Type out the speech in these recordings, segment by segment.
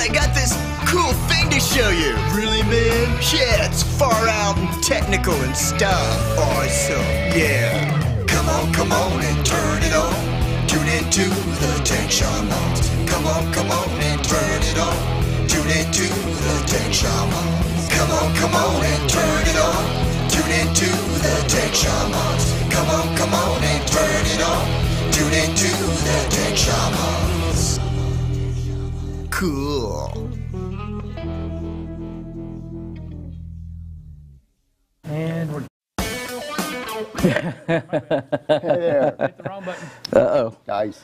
I got this cool thing to show you. Really, man? Yeah, it's far out and technical and stuff. Awesome, yeah. Come on and turn it on. Tune into the Tech Shamans. Come on and turn it on. Tune into the Tech Shamans. Come on and turn it on. Tune into the Tech Shamans. Come on and turn it on. Tune into the Tech Shamans. Cool. And we're Hey there. hit the wrong button. Uh-oh. Guys.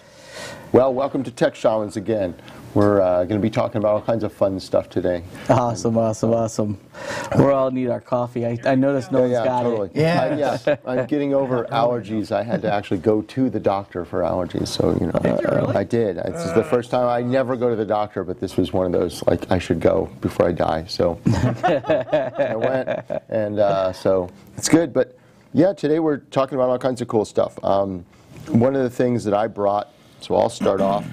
Well, welcome to Tech Shamans again. We're going to be talking about all kinds of fun stuff today. Awesome. We all need our coffee. I noticed no one's got totally. it. Yeah. I'm getting over allergies. I had to actually go to the doctor for allergies. So, you know. Did you really? I did. This is the first time. I never go to the doctor, but this was one of those, like, I should go before I die. So I went, and so it's good. But, yeah, today we're talking about all kinds of cool stuff. One of the things that I brought, so I'll start off,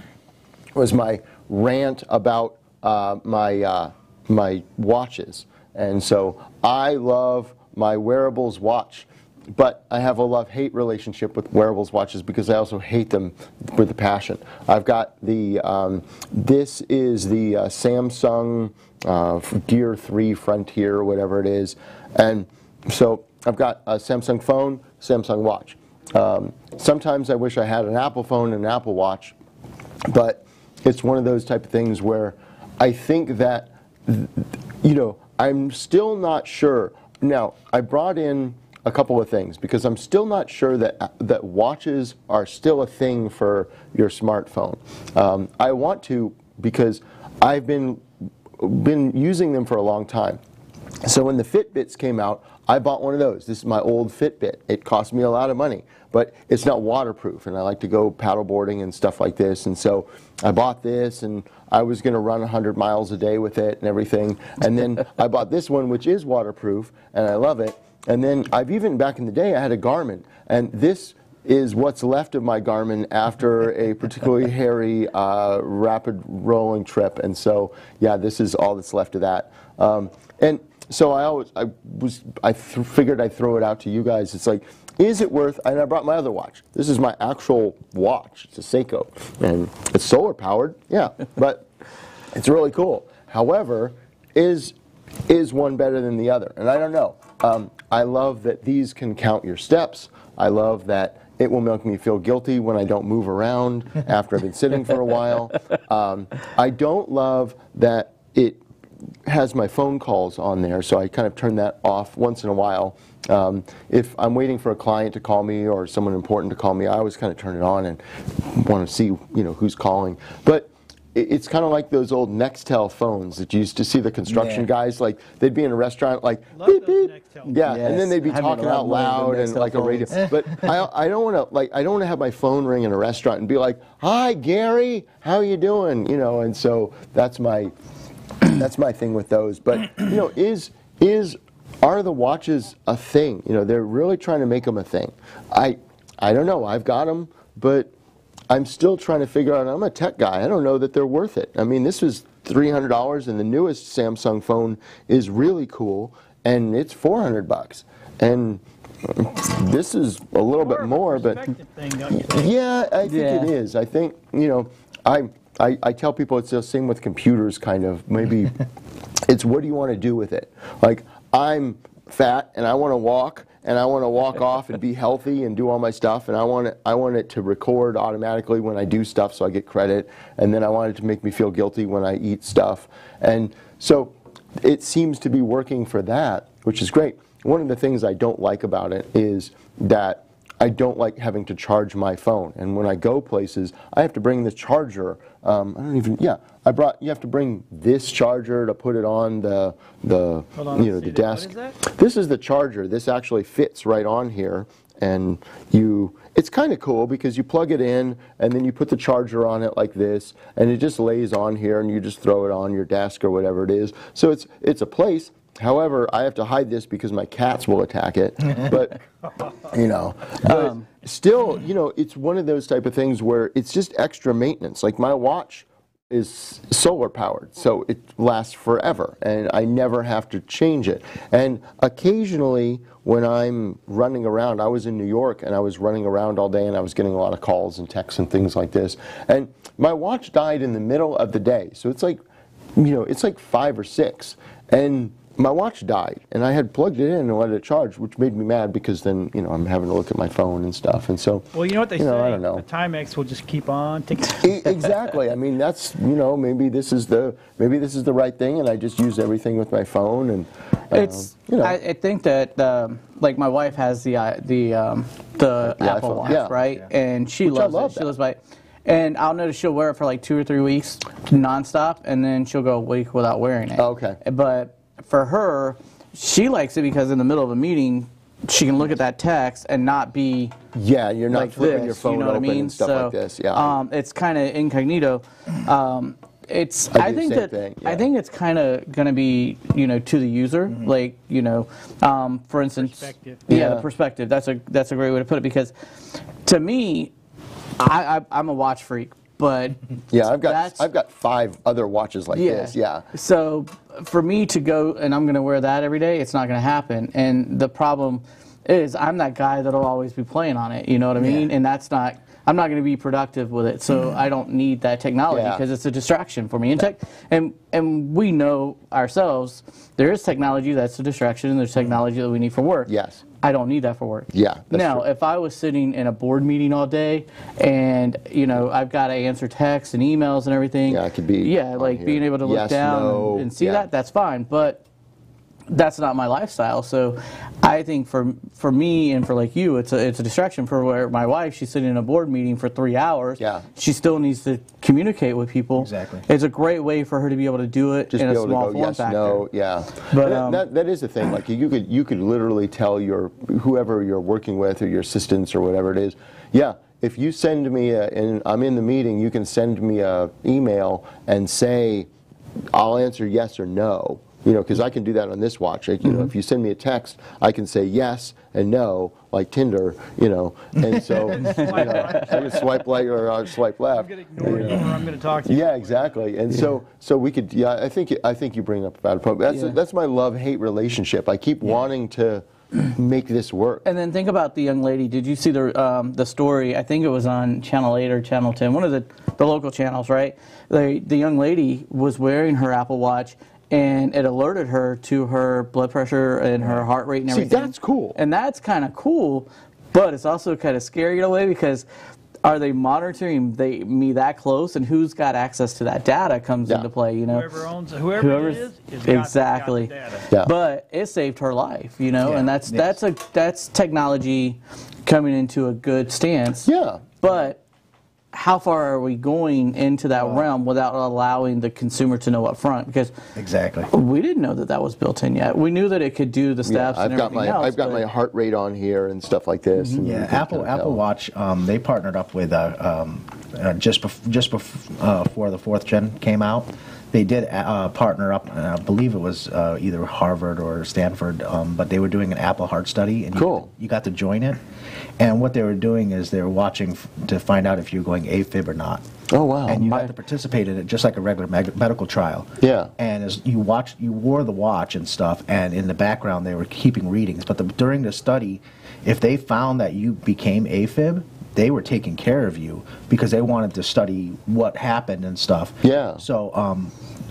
was my rant about my watches. And so I love my Wearables watch, but I have a love-hate relationship with Wearables watches because I also hate them with a passion. I've got the, this is the Samsung Gear 3 Frontier, whatever it is. And so I've got a Samsung phone, Samsung watch. Sometimes I wish I had an Apple phone and an Apple watch, but it's one of those type of things where I think that, you know, I'm still not sure. Now, I brought in a couple of things because I'm still not sure that watches are still a thing for your smartphone. I want to because I've been using them for a long time. So when the Fitbits came out, I bought one of those. This is my old Fitbit. It cost me a lot of money, but it's not waterproof, and I like to go paddleboarding and stuff like this, and so I bought this, and I was going to run 100 miles a day with it and everything, and then I bought this one, which is waterproof, and I love it, and then I've even, back in the day, I had a Garmin, and this is what's left of my Garmin after a particularly hairy, rapid rolling trip, and so, yeah, this is all that's left of that. And so I figured I'd throw it out to you guys. It's like, is it worth, and I brought my other watch. This is my actual watch. It's a Seiko, and it's solar powered, yeah, but it's really cool. However, is one better than the other? And I don't know. I love that these can count your steps. I love that it will make me feel guilty when I don't move around after I've been sitting for a while. I don't love that it has my phone calls on there, so I kind of turn that off once in a while. If I'm waiting for a client to call me or someone important to call me, I always kind of turn it on and want to see, you know, who's calling. But it's kind of like those old Nextel phones that you used to see the construction guys, like they'd be in a restaurant like beep beep, yeah, Yes. and then they'd be talking out loud and like a radio. But I don't want to have my phone ring in a restaurant and be like, "Hi Gary, how you doing?" You know, and so that's my thing with those. But you know, are the watches a thing? You know, they're really trying to make them a thing. I don't know. I've got them, but I'm still trying to figure out. I'm a tech guy. I don't know that they're worth it. I mean, this was $300, and the newest Samsung phone is really cool, and it's $400. And this is a little bit more, but yeah, I think it is. I think, you know, I tell people it's the same with computers, kind of. Maybe it's what do you want to do with it? Like, I'm fat and I want to walk, and I want to walk off and be healthy and do all my stuff, and I want it to record automatically when I do stuff so I get credit, and then I want it to make me feel guilty when I eat stuff. And so it seems to be working for that, which is great. One of the things I don't like about it is that I don't like having to charge my phone, and when I go places, I have to bring the charger. You have to bring this charger to put it on the desk. What is that? This is the charger. This actually fits right on here, and it's kind of cool because you plug it in, and then you put the charger on it like this, and it just lays on here, and you just throw it on your desk or whatever it is. So it's a place. However, I have to hide this because my cats will attack it. But, you know, still, you know, it's one of those type of things where it's just extra maintenance. Like my watch is solar powered, so it lasts forever, and I never have to change it. And occasionally, when I'm running around, I was in New York, and I was running around all day, and I was getting a lot of calls and texts and things like this. And my watch died in the middle of the day, so it's like, it's like 5 or 6, and my watch died, and I had plugged it in and let it charge, which made me mad because then, I'm having to look at my phone and stuff, and so. Well, you know what they say? I don't know. The Timex will just keep on ticking. Exactly. I mean, that's maybe this is the right thing, and I just use everything with my phone, and I think that like my wife has the Apple iPhone, Watch, yeah. right? And she loves love it. She that. loves it. And I'll notice she'll wear it for like 2 or 3 weeks nonstop, and then she'll go a week without wearing it. Okay. But for her, she likes it because in the middle of a meeting, she can look at that text and not be you're not like flipping this, your phone you know what I open mean? and stuff like this. It's kind of incognito. I think it's kind of going to be to the user, like for instance, Perspective. the perspective. That's a great way to put it, because to me, I'm a watch freak, but I've got 5 other watches like this. Yeah. So for me to go and I'm going to wear that every day, it's not going to happen. And the problem is I'm that guy that'll always be playing on it. You know what I mean? And I'm not going to be productive with it. So I don't need that technology because it's a distraction for me. And we know ourselves there is technology that's a distraction, and there's technology that we need for work. Yes. I don't need that for work. Yeah. Now, true. if I was sitting in a board meeting all day, and I've got to answer texts and emails and everything. I could be. Like being able to look down and see that. That's fine, but that's not my lifestyle. So I think for me and for like you, it's a distraction. For where my wife, she's sitting in a board meeting for 3 hours. Yeah. She still needs to communicate with people. Exactly. It's a great way for her to be able to do it Just in be a able small to go form yes, factor. no, yeah. But that is the thing. Like you could literally tell whoever you're working with or your assistants or whatever it is. Yeah. If you send me and I'm in the meeting, you can send me a email and say, I'll answer yes or no. Because I can do that on this watch. Like, if you send me a text, I can say yes and no, like Tinder, and so I can swipe right or swipe left. I'm going to ignore you, or I'm going to talk to you. Yeah, exactly. And so we could. Yeah, I think you bring up a valid point. That's my love-hate relationship. I keep wanting to make this work. And then think about the young lady. Did you see the story? I think it was on Channel 8 or Channel 10, one of the local channels, right? The young lady was wearing her Apple Watch, and it alerted her to her blood pressure and her heart rate and everything. See, that's cool. And that's kind of cool, but it's also kind of scary in a way, because are they monitoring me that close, and who's got access to that data comes into play, Whoever owns it, whoever it is exactly. got the data. Yeah. But it saved her life, and that's technology coming into a good stance. Yeah. But how far are we going into that realm without allowing the consumer to know up front? Because we didn't know that was built in yet. We knew that it could do the steps and everything else. I've got my heart rate on here and stuff like this. And Apple Watch, they partnered up with just before the 4th gen came out. They did partner up, I believe it was either Harvard or Stanford, but they were doing an Apple Heart study, and you got to join it. And what they were doing is they were watching to find out if you're going AFib or not. Oh, wow. And you had to participate in it just like a regular medical trial. Yeah. And as you wore the watch and stuff, and in the background they were keeping readings. But during the study, if they found that you became AFib, they were taking care of you because they wanted to study what happened and stuff. Yeah. So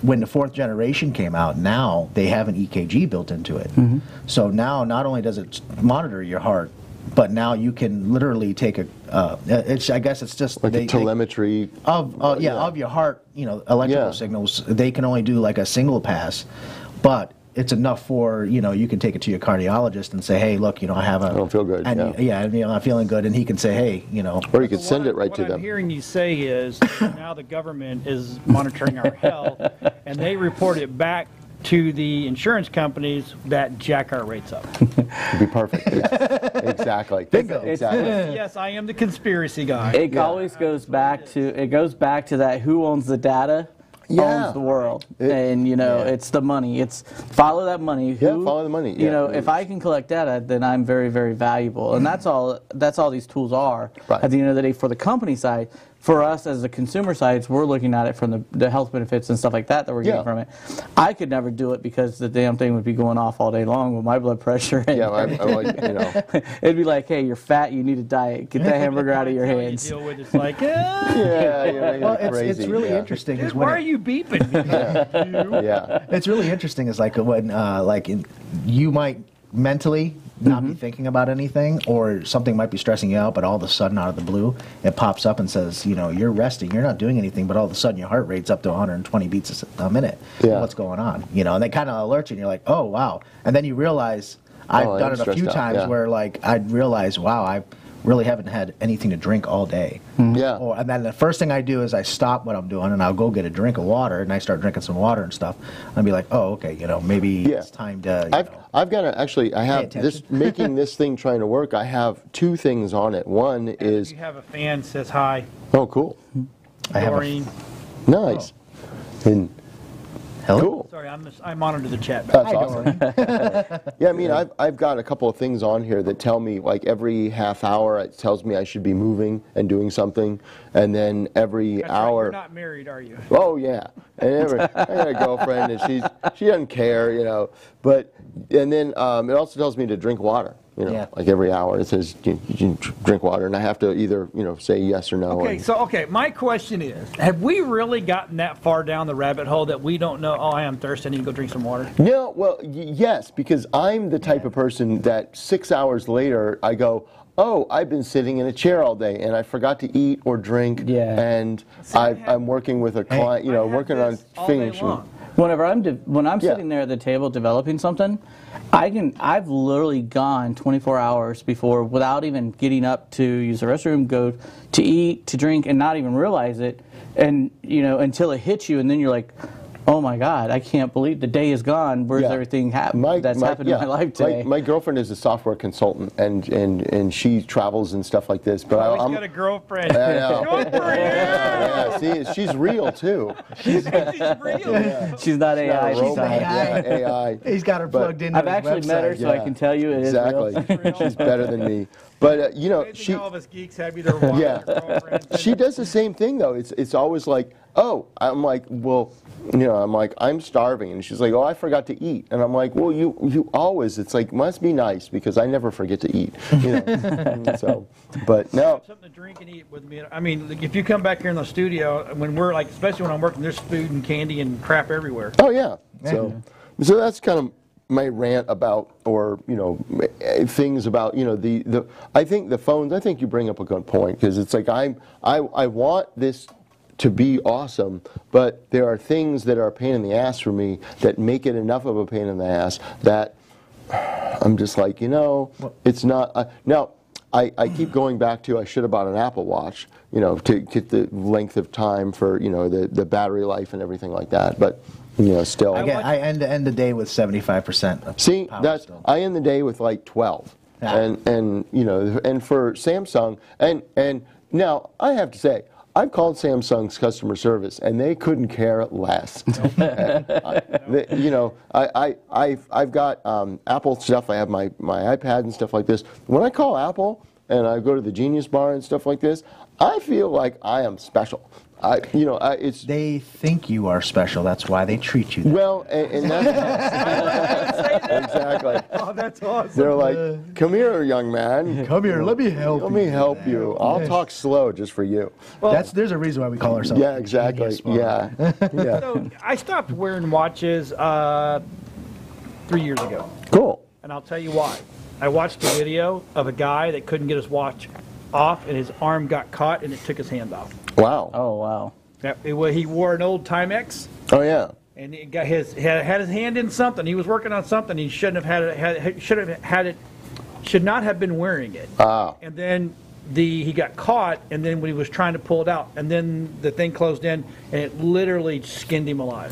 when the 4th generation came out, now they have an EKG built into it. So now not only does it monitor your heart, but now you can literally take I guess it's just like a telemetry of your heart, electrical signals. They can only do like a single pass, but it's enough for, you can take it to your cardiologist and say, hey, look, I don't feel good. And I'm not feeling good, and he can say, hey, Or you could send it right to them. What I'm hearing you say is now the government is monitoring our health, and they report it back to the insurance companies that jack our rates up. It'd be perfect. Exactly. Exactly. Yes, I am the conspiracy guy. It always goes back to that who owns the data owns the world. It's the money. It's follow that money. Follow the money. If I can collect data, then I'm very, very valuable. And that's all these tools are. Right. At the end of the day, for the company side. for us as the consumer sides, we're looking at it from the health benefits and stuff like that we're getting from it. I could never do it because the damn thing would be going off all day long with my blood pressure. And I'm like, you know. it'd be like, hey, you're fat, you need a diet. Get that hamburger out of your hands. You deal with it's like, Well, it's really interesting. Dude, Is when why are you beeping me? It's really interesting is like when you might mentally not be thinking about anything, or something might be stressing you out, but all of a sudden out of the blue it pops up and says, you know, you're resting, you're not doing anything, but all of a sudden your heart rate's up to 120 beats a minute. What's going on? You know, and they kind of alert you and you're like, oh wow. And then you realize, I've done it a few times where like I'd realize, wow, I really haven't had anything to drink all day. And then the first thing I do is I stop what I'm doing and I'll go get a drink of water, and I start drinking some water and stuff. I'll be like, oh, okay, you know, maybe it's time to. I've got to actually. I have this making this thing trying to work. I have two things on it. One is you have a fan says hi. Oh, cool. I have nice. And hello. Cool. Sorry, I monitor the chat. That's awesome. Yeah, I mean, I've got a couple of things on here that tell me, like, every half hour it tells me I should be moving and doing something, and then every hour. You're not married, are you? Oh yeah, and I got a girlfriend, and she doesn't care, you know. But and then it also tells me to drink water. You know, like every hour it says you drink water, and I have to either say yes or no. Okay, my question is, have we really gotten that far down the rabbit hole that we don't know, oh, I am thirsty, I need to go drink some water? No, well, yes, because I'm the type of person that 6 hours later I go, oh, I've been sitting in a chair all day and I forgot to eat or drink, and I'm working with a client, working on finishing. When I'm sitting there at the table developing something, I've literally gone 24 hours before without even getting up to use the restroom, go to eat, to drink, and not even realize it, and until it hits you, and then you're like, oh my God, I can't believe the day is gone. Where's everything that's happened in my life today? My girlfriend is a software consultant, and she travels and stuff like this. But I'm got a girlfriend. I know. Good for you. See, she's real too. She's real. She's not AI. She's AI. He's got her plugged in. I've actually met her, so I can tell you it is real. She's better than me. But she. All of us geeks have either one or girlfriend. She does the same thing though. It's always like, oh, I'm like, well. I'm like, I'm starving, and she's like, oh, I forgot to eat, and I'm like, well, you always, it's like, must be nice because I never forget to eat, So, but no. Something to drink and eat with me. I mean, if you come back here in the studio, when we're like, especially when I'm working, there's food and candy and crap everywhere. Oh yeah. So that's kind of my rant about, or things about, the. I think the phones. I think you bring up a good point because it's like I want this to be awesome, but there are things that are a pain in the ass for me that make it enough of a pain in the ass that I'm just like, it's not. Now, I keep going back to I should have bought an Apple Watch, to get the length of time for, the battery life and everything like that. But, still. I end the day with 75%. See, I end the day with like 12. And and for Samsung, and now I have to say, I've called Samsung's customer service, and they couldn't care less. I've got Apple stuff. I have my iPad and stuff like this. When I call Apple and I go to the Genius Bar and stuff like this, I feel like I am special. They think you are special. That's why they treat you that well, and that's exactly. Oh, that's awesome. They're like, "Come here, young man. Come here. Let me help you. Let me help you. I'll talk slow just for you." Well, there's a reason why we call ourselves. Yeah, exactly. Yeah. So I stopped wearing watches 3 years ago. Cool. And I'll tell you why. I watched a video of a guy that couldn't get his watch off, and his arm got caught, and it took his hand off. Wow. Oh, wow. He wore an old Timex. Oh, yeah. And he got had his hand in something. He was working on something. He should not have been wearing it. And then he got caught, and then when he was trying to pull it out, and then the thing closed in, and it literally skinned him alive.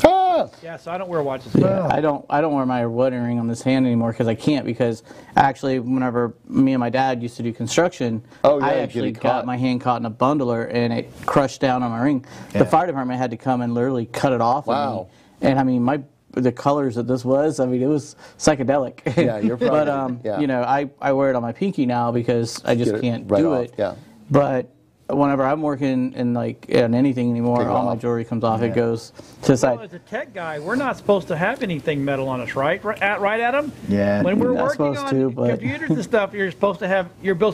Yeah, so I don't wear watches. Yeah, I don't wear my wedding ring on this hand anymore because I can't. Because actually, whenever me and my dad used to do construction, I actually got my hand caught in a bundler and it crushed down on my ring. Yeah. The fire department had to come and literally cut it off. Wow. And I mean, the colors that this was, I mean, it was psychedelic. Yeah, you're probably. But I wear it on my pinky now because I just can't do it. Yeah. But whenever I'm working in in anything anymore, all my jewelry comes off. It goes to the side. Well, as a tech guy, we're not supposed to have anything metal on us, right? Right, Adam? Yeah. When we're Not working supposed on to, but- computers and stuff, you're supposed to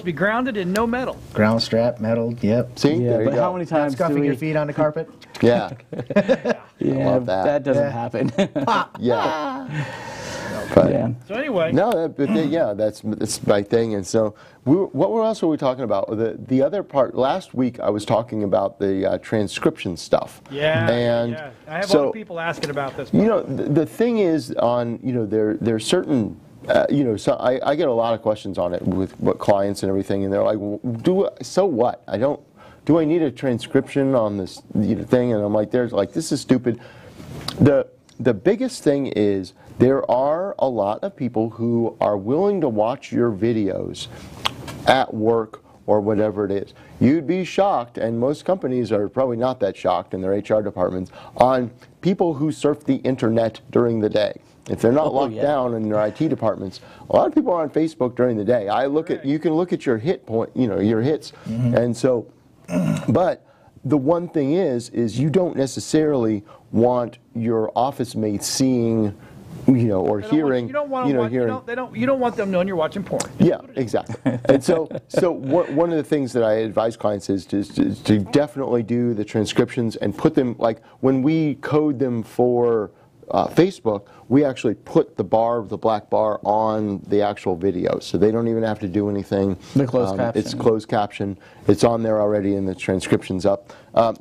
be grounded in no metal. Ground strap, metal. Yep. See, Yeah, there you but go. how many times do Scuffing we? your feet on the carpet. Yeah, Yeah, love that. doesn't happen. yeah. But, Yeah. So anyway, No, that's my thing. And so, what else were we talking about? The other part last week, I was talking about the transcription stuff. yeah, And yeah. I have a so, lot of people asking about this. You know, the thing is on there's certain. So I get a lot of questions on it with what clients and everything, and they're like, well, so what? Do I need a transcription on this thing? And I'm like, this is stupid. The biggest thing is there are a lot of people who are willing to watch your videos at work or whatever it is. You'd be shocked, and most companies are probably not that shocked in their HR departments, on people who surf the internet during the day. If they're not locked down in their IT departments, a lot of people are on Facebook during the day. You can look at your hit point, your hits, and so, but the one thing is you don't necessarily want your office mates seeing, or hearing, You don't want them knowing you're watching porn. Yeah, exactly. And so one of the things that I advise clients is to definitely do the transcriptions and put them, like when we code them for Facebook, we actually put the black bar on the actual video, so they don't even have to do anything. The closed caption. It's closed caption. It's on there already, and the transcription's up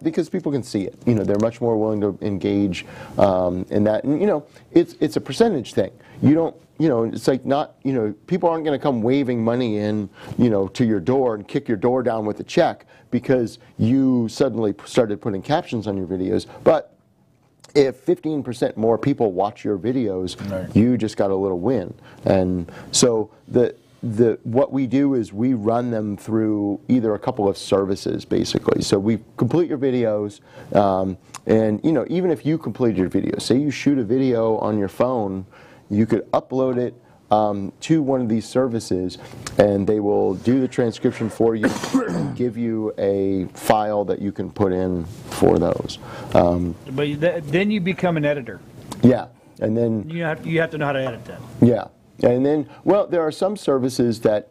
because people can see it. They're much more willing to engage in that. And it's a percentage thing. You don't. It's like not. People aren't going to come waving money in, to your door and kick your door down with a check because you suddenly started putting captions on your videos, but if 15% more people watch your videos, you just got a little win. And so what we do is we run them through either a couple of services, basically. So we complete your videos, and even if you completed your video, say you shoot a video on your phone, you could upload it to one of these services, and they will do the transcription for you and give you a file that you can put in for those. But then you become an editor. Yeah, and then You have to know how to edit that. yeah. And then, well, there are some services that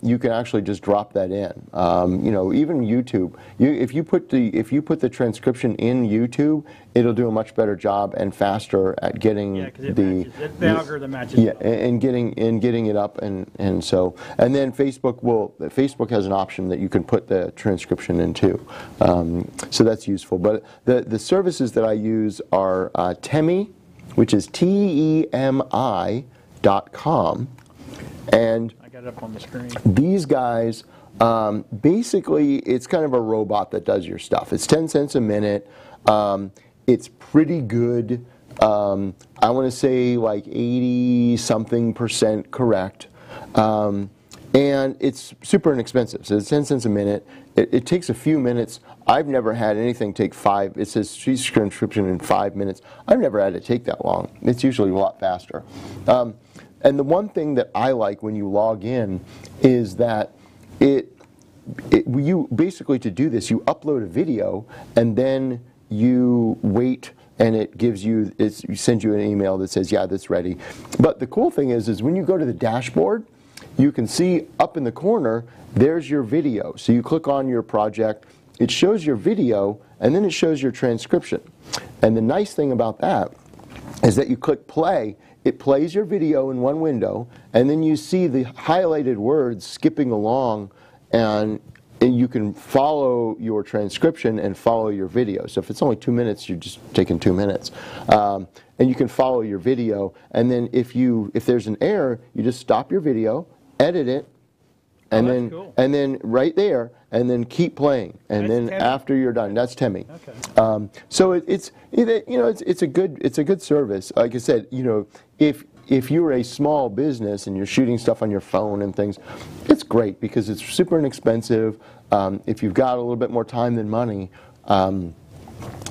you can actually just drop that in. Even YouTube. If you put the transcription in YouTube, it'll do a much better job and faster at getting the algorithm matches. Yeah, and getting it up, and then Facebook has an option that you can put the transcription in too. So that's useful. But the services that I use are Temi, which is TEMI.com, and I got it up on the screen. these guys, basically, it's kind of a robot that does your stuff. It's 10 cents a minute. It's pretty good. I want to say like 80-something% correct. And it's super inexpensive. So it's 10 cents a minute. It takes a few minutes. I've never had anything take it says transcription in 5 minutes. I've never had it take that long. It's usually a lot faster. And the one thing that I like when you log in is that you basically, to do this, you upload a video and then you wait, and it sends you an email that says, yeah, that's ready. But the cool thing is when you go to the dashboard, you can see up in the corner, there's your video. So you click on your project, it shows your video, and then it shows your transcription. And the nice thing about that is that you click play, it plays your video in one window, and then you see the highlighted words skipping along, and you can follow your transcription and follow your video. So if it's only 2 minutes, you're just taking 2 minutes. And you can follow your video, and then if there's an error, you just stop your video, edit it, and then right there, and then keep playing, and then after you're done, that's Temi. Okay. So it's a good service. Like I said, if you're a small business and you're shooting stuff on your phone and things, it's great because it's super inexpensive. If you've got a little bit more time than money,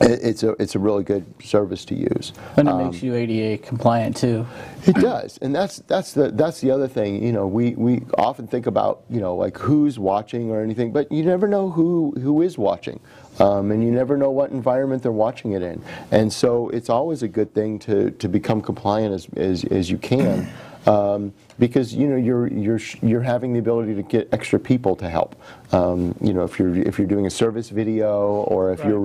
it's a really good service to use. And it makes you ADA compliant too. It does, and that's the other thing. You know, we often think about, you know, like who's watching or anything, but you never know who is watching, and you never know what environment they're watching it in. And so it's always a good thing to become compliant as you can. Because you know you're having the ability to get extra people to help. You know, if you're doing a service video, or if you're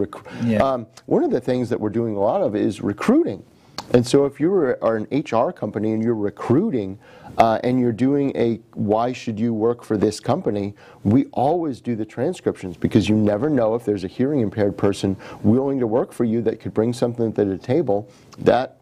one of the things that we're doing a lot of is recruiting. And so if you are an HR company and you're recruiting, and you're doing a why should you work for this company, we always do the transcriptions, because you never know if there's a hearing impaired person willing to work for you that could bring something to the table that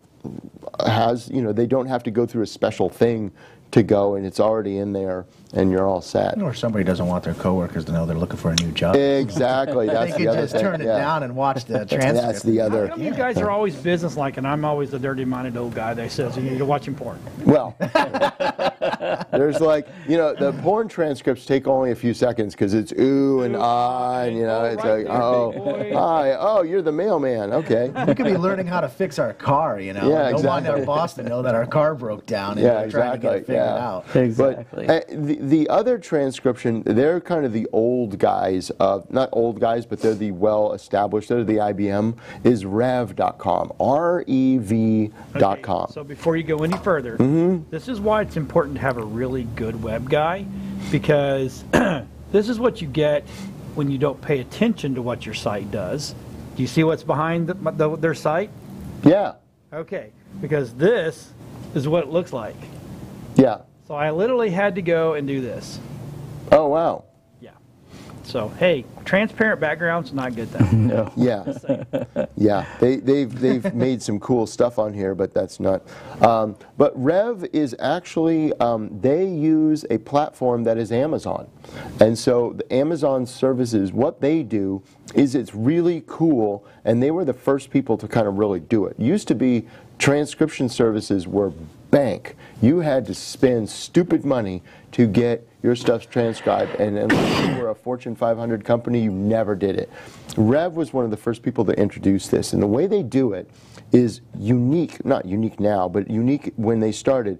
has, you know, they don't have to go through a special thing to go, and it's already in there, and you're all set. Or somebody doesn't want their coworkers to know they're looking for a new job. Exactly, that's they the can other just thing. turn it down and watch the transcript. That's the other. How come you guys are always business-like, and I'm always the dirty-minded old guy that says you're watching porn? Well, there's like, you know, the porn transcripts take only a few seconds because it's ooh and ah, and you know, it's like, oh, hi, oh, you're the mailman, okay. We could be learning how to fix our car, you know. Yeah, Don't want exactly. our boss to know that our car broke down, and we're trying to get it figured out. Exactly. But the other transcription, they're kind of the old guys, not old guys, but they're the well-established, they're the IBM, is rev.com, R-E-V.com. Okay, so before you go any further, this is why it's important to have a really good web guy, because this is what you get when you don't pay attention to what your site does. Do you see what's behind their site? Yeah. Okay, because this is what it looks like. Yeah. So I literally had to go and do this. Oh, wow. Yeah. So, hey, transparent background's not good though. No. Yeah. Yeah. They've made some cool stuff on here, but that's not. But Rev is actually, they use a platform that is Amazon. And so the Amazon services, what they do is it's really cool, and they were the first people to kind of really do it. Used to be transcription services were bank. You had to spend stupid money to get your stuff transcribed, and unless you were a Fortune 500 company, you never did it. Rev was one of the first people to introduce this, and the way they do it is unique, not unique now, but unique when they started.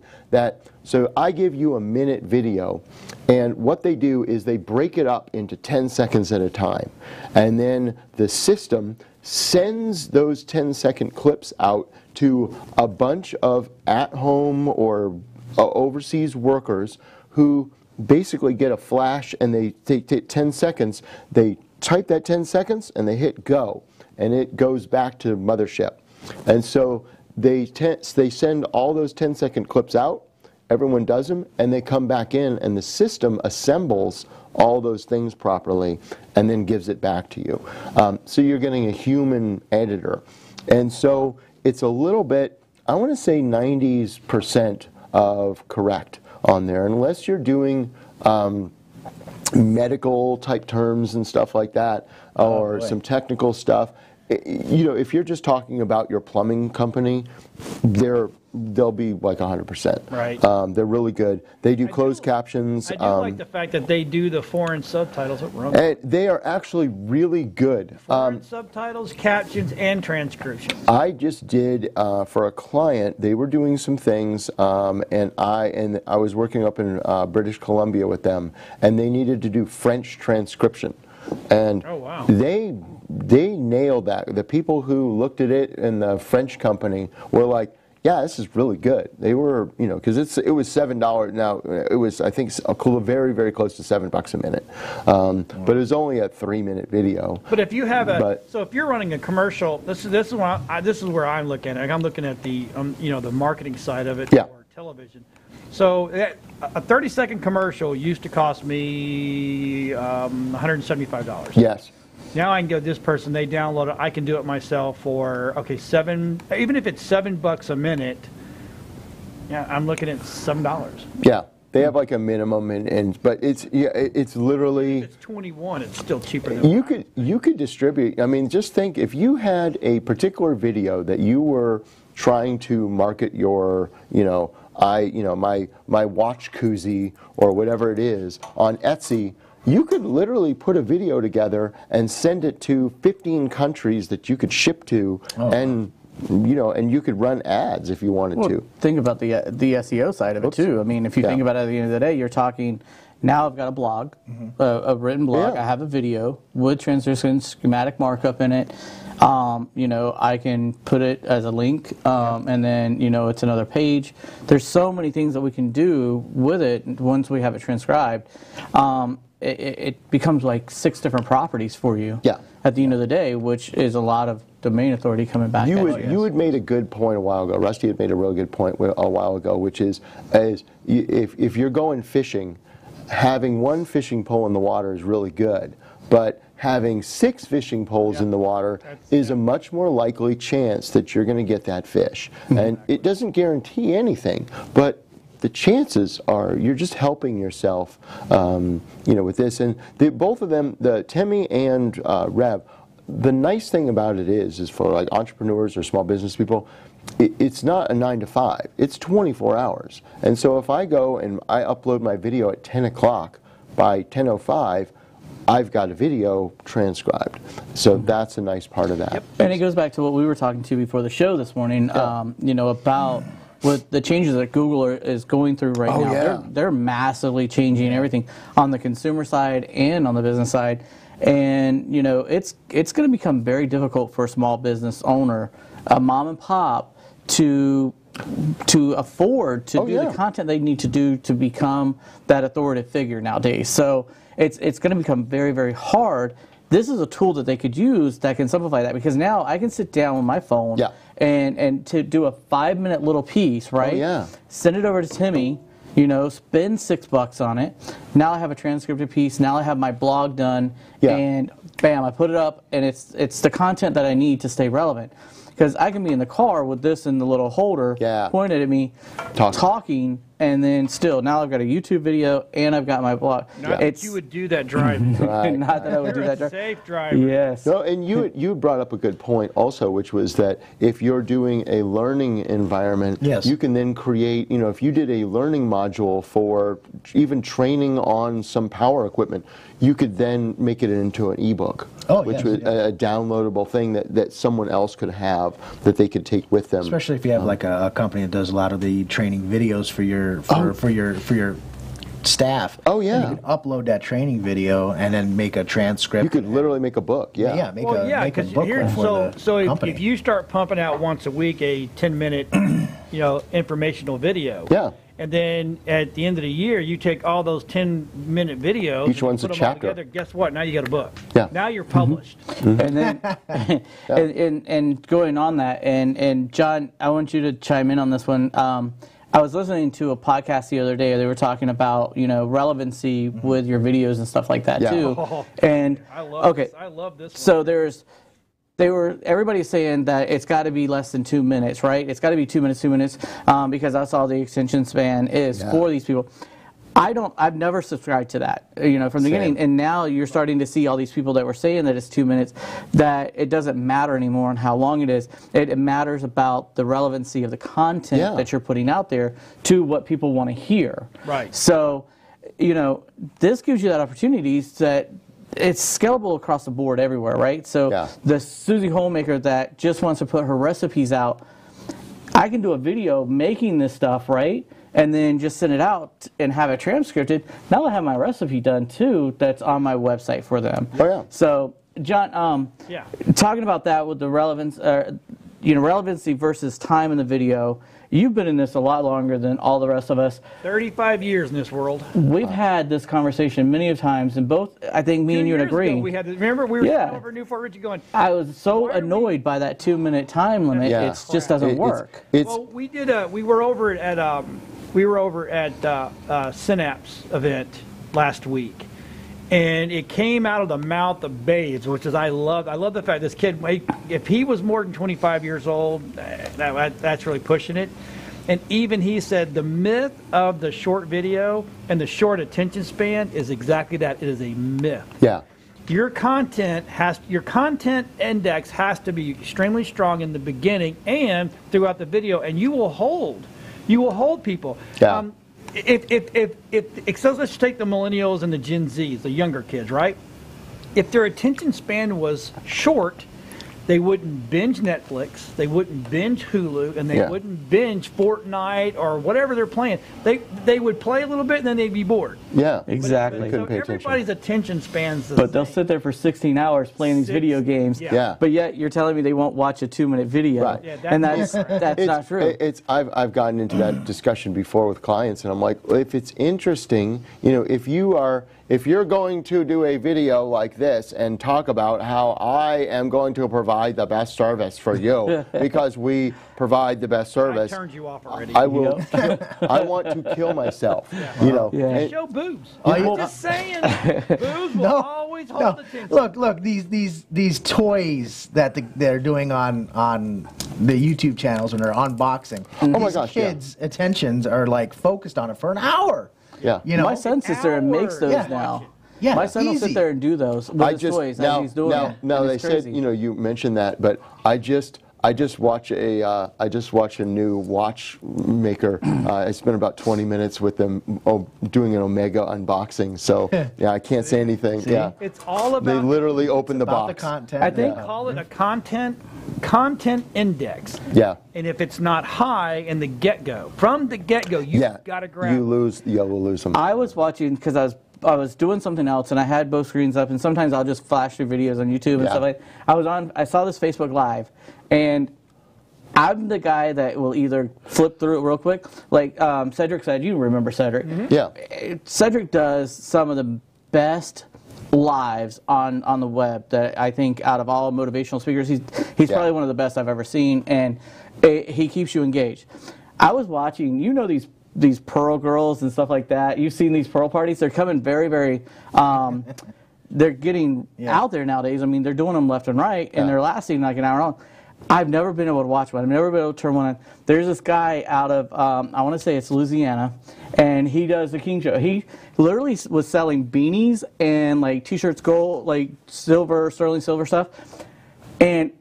So I give you a minute video, and what they do is they break it up into 10 seconds at a time, and then the system sends those 10-second clips out to a bunch of at-home or overseas workers who basically get a flash, and they take 10 seconds, they type that 10 seconds, and they hit go, and it goes back to mothership. And so they send all those 10-second clips out, everyone does them, and they come back in, and the system assembles all those things properly and then gives it back to you. So you're getting a human editor. And so it's a little bit, I want to say 90% of correct on there, unless you're doing medical type terms and stuff like that, or some technical stuff. You know, if you're just talking about your plumbing company, they'll be like 100%. Right. They're really good. They do closed captions. I do like the fact that they do the foreign subtitles. And they are actually really good. Foreign subtitles, captions, and transcription. I just did for a client. They were doing some things, and I was working up in British Columbia with them, and they needed to do French transcription. And oh, wow. they nailed that. The people who looked at it in the French company were like, yeah, this is really good. They were, you know, because it was $7. Now, it was, I think, very, very close to $7 a minute. But it was only a 3-minute video. But if you have so if you're running a commercial, this is where I'm looking at. I'm looking at the, you know, the marketing side of it, yeah, or television. So a 30-second commercial used to cost me $175. Yes. Now I can go to this person, they download it, I can do it myself for, okay, even if it's $7 a minute, yeah, I'm looking at $7. Yeah, they have like a minimum, but it's literally. If it's 21, it's still cheaper than you could distribute. I mean, just think if you had a particular video that you were trying to market your, you know, my watch koozie or whatever it is on Etsy. you could literally put a video together and send it to 15 countries that you could ship to, and and you could run ads if you wanted to. Think about the SEO side of it too. I mean, if you think about it, at the end of the day, you're talking. Now I've got a blog, a written blog. I have a video with transition schematic markup in it. I can put it as a link, and then it's another page. There's so many things that we can do with it once we have it transcribed. It becomes like 6 different properties for you. Yeah. At the end of the day, which is a lot of domain authority coming back. You had made a good point a while ago. Rusty had made a real good point a while ago, which is if you're going fishing, having 1 fishing pole in the water is really good, but having 6 fishing poles in the water is a much more likely chance that you're going to get that fish. And it doesn't guarantee anything, but the chances are you're just helping yourself, with this. And both of them, the Temi and Rev, the nice thing about it is for like entrepreneurs or small business people, it's not a 9 to 5. It's 24 hours. And so if I go and I upload my video at 10 o'clock, by 10:05, I've got a video transcribed. So that's a nice part of that. Yep. And it goes back to what we were talking to before the show this morning, about with the changes that Google is going through right now. They're massively changing everything on the consumer side and on the business side. And it's going to become very difficult for a small business owner, a mom and pop, to afford to do the content they need to do to become that authoritative figure nowadays. So it's going to become very, very hard. This is a tool that they could use that can simplify that, because now I can sit down with my phone and to do a 5-minute little piece, right? Send it over to Timmy, spend $6 on it. Now I have a transcripted piece. Now I have my blog done, and bam, I put it up, and it's the content that I need to stay relevant. Because I can be in the car with this in the little holder, pointed at me, talking, and then still, now I've got a YouTube video and I've got my blog. Not that you would do that driving. Not that I would do that driving. Safe driver. Yes. No, and you brought up a good point also, which was that if you're doing a learning environment, you can then create, if you did a learning module for even training on some power equipment, you could then make it into an ebook, which was a downloadable thing that someone else could have that they could take with them. Especially if you have like a company that does a lot of the training videos for your staff. Oh yeah. And you can upload that training video and then make a transcript. You could literally make a book. Make a book for the company. If you start pumping out once a week a 10-minute, informational video. And then at the end of the year, you take all those 10-minute videos. Each one's put a them all chapter. Together. Guess what? Now you got a book. Now you're Mm-hmm. published. And then, and going on that, and John, I want you to chime in on this one. I was listening to a podcast the other day. They were talking about relevancy with your videos and stuff like that too. And I love this. I love this one. So everybody's saying that it's got to be less than 2 minutes, right? It's got to be 2 minutes, because that's all the extension span is for these people. I've never subscribed to that, from the beginning. And now you're starting to see all these people that were saying that it's 2 minutes, that it doesn't matter anymore on how long it is. It matters about the relevancy of the content that you're putting out there to what people want to hear. Right. So, this gives you that opportunity that it's scalable across the board everywhere, right? So the Susie Homemaker that just wants to put her recipes out, I can do a video making this stuff, right? And then just send it out and have it transcripted. Now I have my recipe done too that's on my website for them. So, John, talking about that with the relevance, relevancy versus time in the video, you've been in this a lot longer than all the rest of us. 35 years in this world. We've had this conversation many of times, and both, I think me and you agree. Remember, we were over Newport Richie going. I was so annoyed by that 2 minute time limit. It just doesn't work. Well, we were over at Synapse event last week, and it came out of the mouth of babes, which is I love the fact this kid, if he was more than 25 years old, that's really pushing it. And even he said the myth of the short video and the short attention span is exactly that. It is a myth. Your content index has to be extremely strong in the beginning and throughout the video, and you will hold people. so let's take the millennials and the Gen Zs, the younger kids, right? If their attention span was short, they wouldn't binge Netflix, they wouldn't binge Hulu, and they wouldn't binge Fortnite or whatever they're playing. They would play a little bit and then they'd be bored. Yeah, exactly. So everybody's attention spans. But they'll sit there for 16 hours playing these video games. Yeah. But yet you're telling me they won't watch a 2-minute video, Right. Yeah, and that's not true. I've gotten into that discussion before with clients, and I'm like, well, if it's interesting, if you're going to do a video like this and talk about how I am going to provide the best service for you because we provide the best service, I turned you off already. I will. I want to kill myself. They show boobs. I'm just saying, boobs will always hold attention. Look, these toys that they're doing on the YouTube channels when they're unboxing. Oh my these gosh, kids' attentions are like focused on it for an hour. Yeah. My son sits there and makes those now. Yeah, my son will sit there and do those with his toys as he's doing it. Now they crazy. said, you mentioned that, but I just watched a new watchmaker. I spent about 20 minutes with them doing an Omega unboxing. So yeah, I can't say anything. Yeah, it's all about. They literally opened the about box. the content. I think call it a content index. Yeah. And if it's not high in the get-go, from the get-go, you've got to grab. We'll lose them. I was watching because I was doing something else and I had both screens up, and sometimes I'll just flash through videos on YouTube and stuff like that. I saw this Facebook Live, and I'm the guy that will either flip through it real quick, like Cedric said. You remember Cedric? Mm-hmm. Yeah. Cedric does some of the best lives on the web that I think out of all motivational speakers, he's probably one of the best I've ever seen, and he keeps you engaged. I was watching, these Pearl girls and stuff like that. You've seen these Pearl parties. They're coming very, very, they're getting out there nowadays. I mean, they're doing them left and right, and they're lasting like an hour long. I've never been able to watch one. I've never been able to turn one on. There's this guy out of, I want to say it's Louisiana, and he does the King Show. He literally was selling beanies and like T-shirts, gold, like silver, sterling silver stuff. And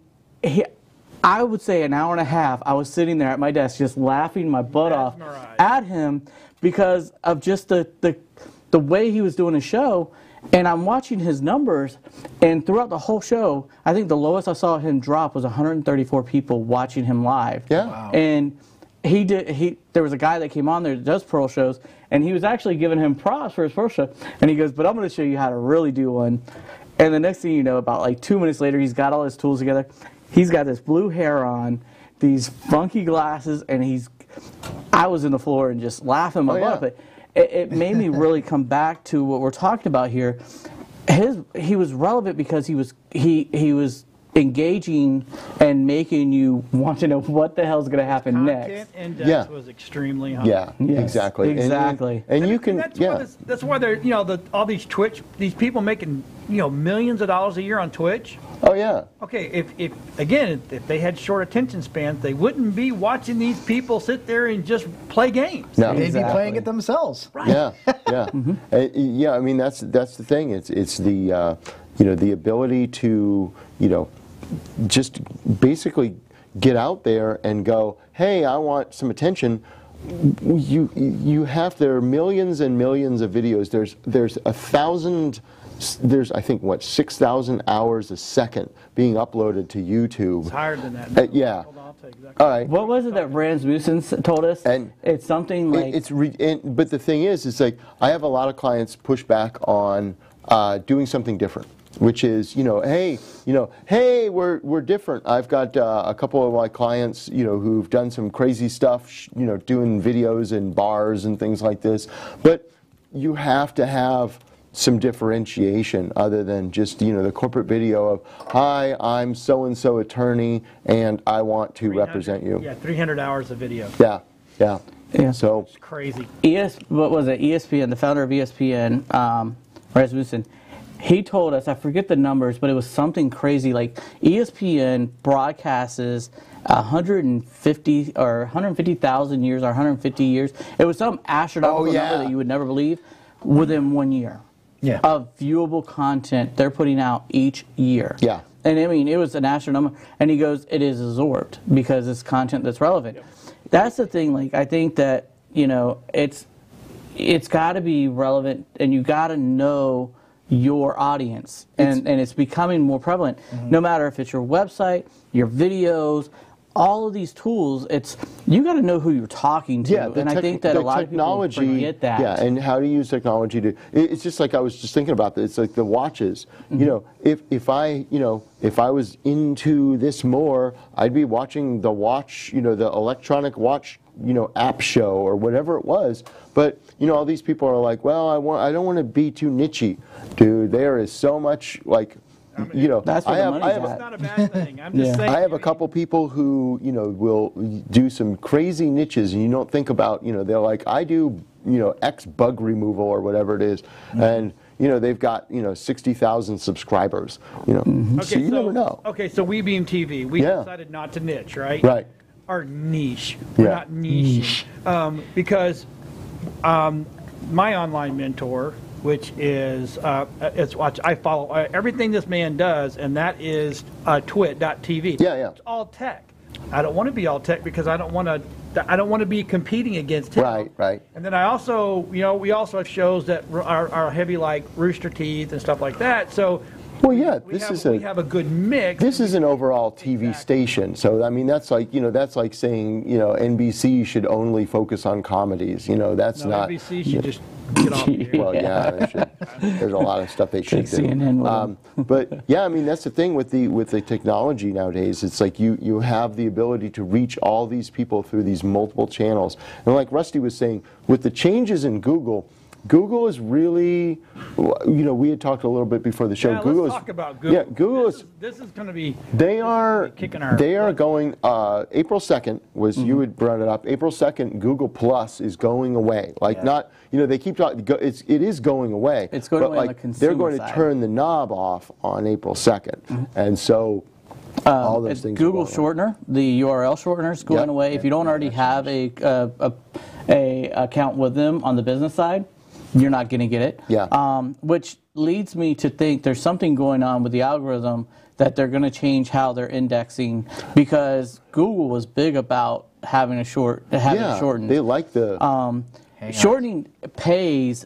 I would say an hour and a half, I was sitting there at my desk just laughing my butt off at him because of just the way he was doing his show. And I'm watching his numbers, and throughout the whole show, I think the lowest I saw him drop was 134 people watching him live. Yeah. Wow. And there was a guy that came on there that does Pearl shows, and he was actually giving him props for his Pearl show. And he goes, but I'm going to show you how to really do one. And the next thing you know, about like 2 minutes later, he's got all his tools together. He's got this blue hair on, these funky glasses, and I was in the floor and just laughing my butt off. It made me really come back to what we're talking about here. He was relevant because he was engaging and making you want to know what the hell's going to happen next. Content index was extremely high. Yeah, yes, exactly. Exactly. And you can, that's why they're, all these these people making, millions of dollars a year on Twitch. Oh yeah. Okay, if they had short attention spans, they wouldn't be watching these people sit there and just play games. No. They'd be playing it themselves. Right. Yeah, yeah, yeah. I mean, that's the thing. It's the the ability to just basically get out there and go, hey, I want some attention. There are millions and millions of videos. There's 1,000. There's, I think, 6,000 hours a second being uploaded to YouTube. It's higher than that. Yeah. Hold on, I'll tell you exactly. All right. What was it that Rasmussen told us? And it's something like... But the thing is, it's like, I have a lot of clients push back on doing something different, which is, hey, we're different. I've got a couple of my clients, who've done some crazy stuff, doing videos in bars and things like this. But you have to have some differentiation other than just the corporate video of, hi, I'm so-and-so attorney and I want to represent you. Yeah, 300 hours of video. Yeah. So it's crazy. What was it? ESPN, the founder of ESPN, Rasmussen, he told us, I forget the numbers, but it was something crazy. Like ESPN broadcasts 150 or 150,000 years or 150 years. It was some astronomical number that you would never believe within 1 year. Yeah. Of viewable content they're putting out each year. Yeah. And I mean, it was an astronomical, and he goes, it is absorbed because it's content that's relevant. Yep. That's the thing, like, I think that, it's got to be relevant, and you got to know your audience, and it's becoming more prevalent. No matter if it's your website, your videos, all of these tools, you got to know who you're talking to. Yeah, and I think that a lot of people forget that. Yeah, and how to use technology to. It's just like I was just thinking about this. It's like the watches. You know, if I was into this more, I'd be watching the watch. You know, the electronic watch. You know, app show or whatever it was. But you know, all these people are like, well, I don't want to be too nichey, dude. There is so much like. You know, that's where the money's at. It's not a bad thing. I'm just saying. I have a couple people who, you know, will do some crazy niches, and you don't think about, you know, they're like, I do, you know, X bug removal or whatever it is, and you know, they've got, you know, 60,000 subscribers, you know, so you never know. Okay, so We Beam TV, we decided not to niche, right? Right. Or niche. We're not niche. Because my online mentor, which is it's Watch. I follow everything this man does, and that is twit.tv. Yeah. It's all tech. I don't want to be all tech because I don't want to be competing against him. Right. And then I also, you know, we also have shows that are heavy like Rooster Teeth and stuff like that. So. Well, yeah, we have a good mix. This is an overall TV station, so I mean that's like, you know, that's like saying, you know, NBC should only focus on comedies. You know, that's not. NBC should just get off the air. Well, yeah, they should. There's a lot of stuff they should do. CNN but yeah, I mean that's the thing with the technology nowadays. It's like you have the ability to reach all these people through these multiple channels, and like Rusty was saying, with the changes in Google is really, you know, we had talked a little bit before the show. Yeah, Google let's talk about Google. Yeah, Google this is going to be. They are going. April 2nd was you had brought it up. April 2nd, Google Plus is going away. Like not, you know, they keep talking. It is going away. It's going away on the like consumer they're going side. to turn the knob off on April 2nd, and so. All those things. Google Shortener, the URL shortener is going away. If you don't already have a account with them on the business side, you're not going to get it. Yeah. Which leads me to think there's something going on with the algorithm that they're going to change how they're indexing, because Google was big about having it shortened. They like the shortening pays.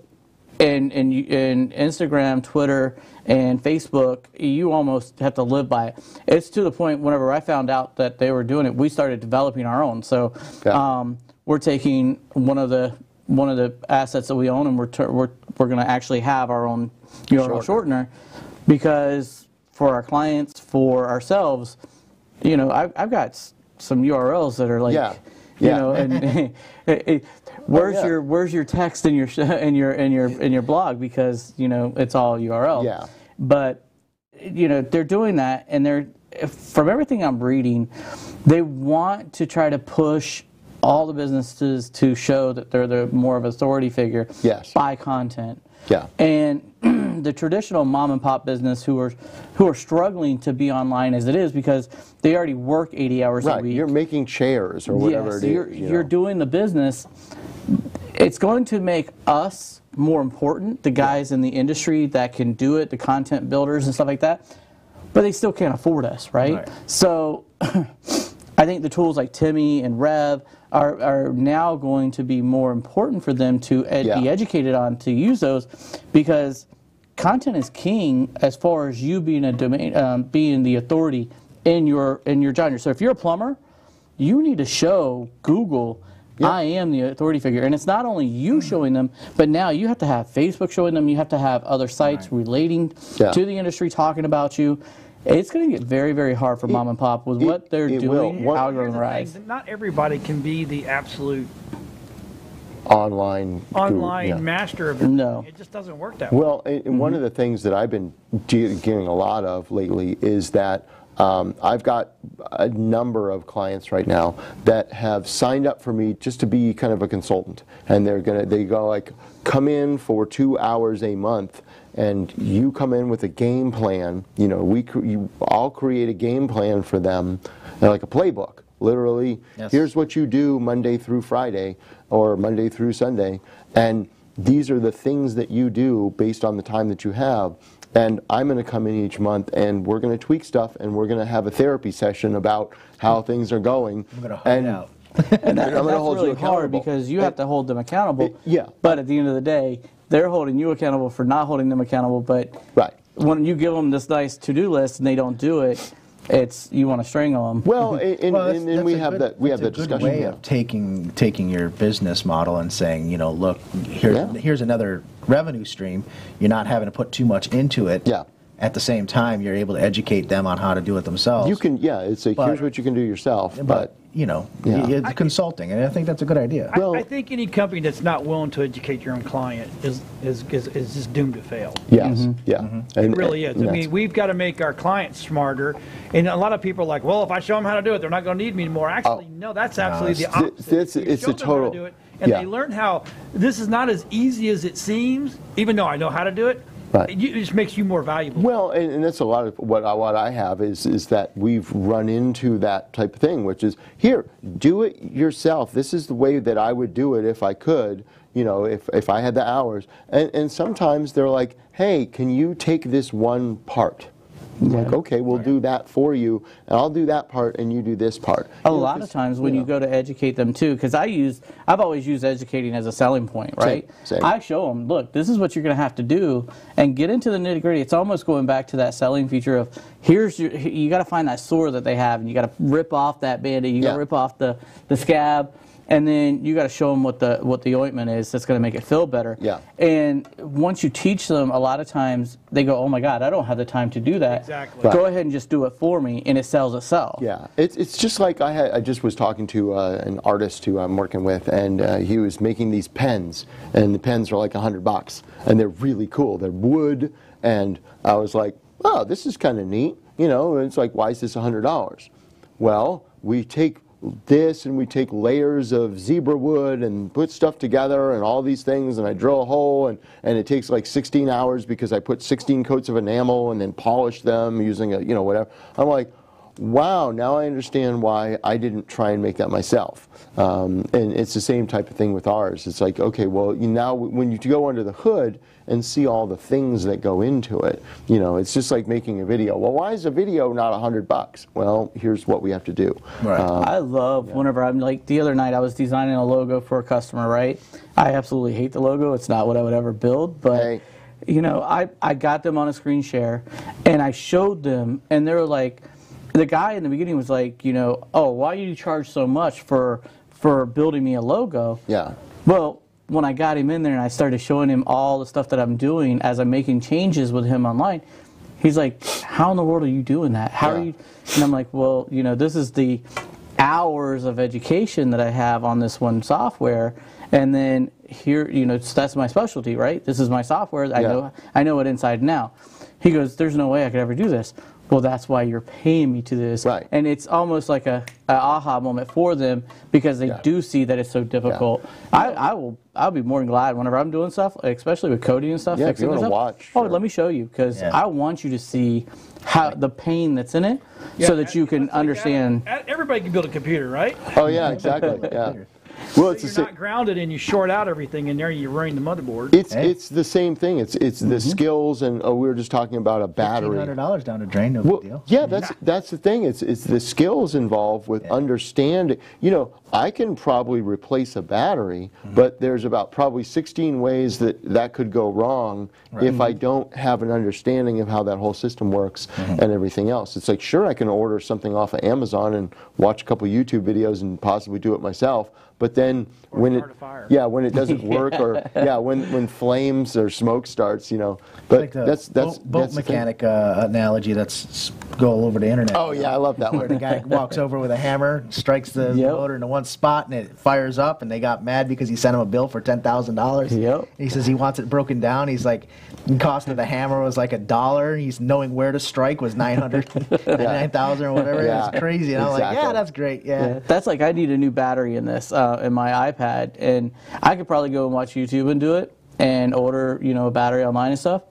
In Instagram, Twitter, and Facebook, you almost have to live by it. It's to the point whenever I found out that they were doing it, we started developing our own. So we're taking one of the assets that we own, and we're going to actually have our own URL shortener, because for our clients, for ourselves, you know, I've got some URLs that are like, you know, and where's your text in your blog, because you know it's all URL. Yeah. But you know they're doing that, and they're, from everything I'm reading, they want to try to push all the businesses to show that they're the more of an authority figure by content. Yeah. And the traditional mom and pop business who are struggling to be online as it is, because they already work 80 hours a week. You're making chairs or whatever it is. You're doing the business. It's going to make us more important, the guys in the industry that can do it, the content builders and stuff like that, but they still can't afford us, right? So I think the tools like Timmy and Rev are now going to be more important for them to be educated on, to use those, because content is king as far as you being a domain, being the authority in your genre. So if you're a plumber, you need to show Google, I am the authority figure. And it's not only you showing them, but now you have to have Facebook showing them. You have to have other sites relating to the industry talking about you. It's going to get very, very hard for mom and pop with what they're doing, algorithm rise. Not everybody can be the absolute online master of it. No. It just doesn't work that way. Well, and one of the things that I've been getting a lot of lately is that I've got a number of clients right now that have signed up for me just to be kind of a consultant, and they go like, come in for 2 hours a month, and you come in with a game plan. You know, I'll create a game plan for them, like a playbook. Literally, here's what you do Monday through Friday or Monday through Sunday, and these are the things that you do based on the time that you have. And I'm going to come in each month, and we're going to tweak stuff, and we're going to have a therapy session about how things are going. I'm going to hide out. And that's hold you really hard accountable. because you have to hold them accountable. Yeah. But at the end of the day, they're holding you accountable for not holding them accountable. But Right. when you give them this nice to-do list and they don't do it, you want to strangle them. Well, and we have that Good discussion. way of taking your business model and saying, you know, look, here's another revenue stream. You're not having to put too much into it. Yeah. At the same time, you're able to educate them on how to do it themselves. You can, it's a here's what you can do yourself, but you know, Yeah. it's consulting, and I think that's a good idea. I think any company that's not willing to educate your own client is just doomed to fail. yes, yeah, It really is. I mean, we've got to make our clients smarter. And a lot of people are like, well, if I show them how to do it, they're not going to need me anymore. Actually, no, that's absolutely the opposite. It's You a show them how to total. do it, and they learn how this is not as easy as it seems, even though I know how to do it. Right. It just makes you more valuable. Well, and that's a lot of what I have is that we've run into that type of thing, which is, here, do it yourself. This is the way that I would do it if I could, you know, if I had the hours. And sometimes they're like, hey, can you take this one part? I'm like, okay, we'll do that for you, and I'll do that part, and you do this part. A lot of times when you go to educate them too, because I've always used educating as a selling point, right? Same. I show them, look, this is what you're going to have to do, and get into the nitty gritty. It's almost going back to that selling feature of you got to find that sore that they have, and you got to rip off that Band-Aid, you got to rip off the scab. And then you got to show them what the ointment is that's going to make it feel better. Yeah. And once you teach them, a lot of times they go, "Oh my God, I don't have the time to do that. Exactly. Right. Go ahead and just do it for me," and it sells itself. Yeah, it's just like I just was talking to an artist who I'm working with, and he was making these pens, and the pens are like $100, and they're really cool. They're wood, and I was like, oh, this is kind of neat. You know, and it's like, why is this $100? Well, we take this and we take layers of zebra wood and put stuff together and all these things, and I drill a hole, and it takes like 16 hours because I put 16 coats of enamel and then polish them using a, you know, whatever. I'm like, wow, now I understand why I didn't try and make that myself. And it's the same type of thing with ours. It's like, okay, well, now when you go under the hood and see all the things that go into it, you know, it's just like making a video. Well, why is a video not $100? Well, here's what we have to do. Right. I love whenever I'm like, the other night I was designing a logo for a customer, right? I absolutely hate the logo. It's not what I would ever build, but Hey. you know, I got them on a screen share and I showed them, and they were like, the guy in the beginning was like, you know, oh, why do you charge so much for building me a logo? Yeah. Well, when I got him in there and I started showing him all the stuff that I'm doing as I'm making changes with him online, he's like, how in the world are you doing that? How are you? And I'm like, well, you know, this is the hours of education that I have on this one software, and then here, you know, that's my specialty, right? This is my software. I know it inside and out. He goes, there's no way I could ever do this. Well, that's why you're paying me to this. Right. And it's almost like a aha moment for them because they do see that it's so difficult. I'll be more than glad whenever I'm doing stuff, especially with coding and stuff. Yeah, if you fixing want to stuff. watch. Oh, let me show you, because I want you to see how the pain that's in it, so that you can understand. Everybody can build a computer, right? Oh, yeah, exactly. Yeah. Well, it's You're the not grounded and you short out everything in there, you're running the motherboard. it's the same thing. It's the skills, and we were just talking about a battery. $1,500 down the drain, no Well, big deal. yeah, that's the thing. It's the skills involved with understanding. You know, I can probably replace a battery, but there's about probably 16 ways that could go wrong if I don't have an understanding of how that whole system works and everything else. It's like, sure, I can order something off of Amazon and watch a couple YouTube videos and possibly do it myself, but then when it doesn't work, or when flames or smoke starts, you know, but Like the that's boat the mechanic analogy that's go all over the internet. Oh yeah, I love that Where the one. guy walks over with a hammer, strikes the motor into one spot, and it fires up, and they got mad because he sent him a bill for $10,000. Yep. He says he wants it broken down. He's like, the cost of the hammer was like $1. He's knowing where to strike was $999,000 or whatever. Yeah, It's crazy. And I'm like, exactly. yeah, that's great. Yeah. That's like, I need a new battery in this, in my iPad, and I could probably go and watch YouTube and do it and order, you know, a battery online and stuff.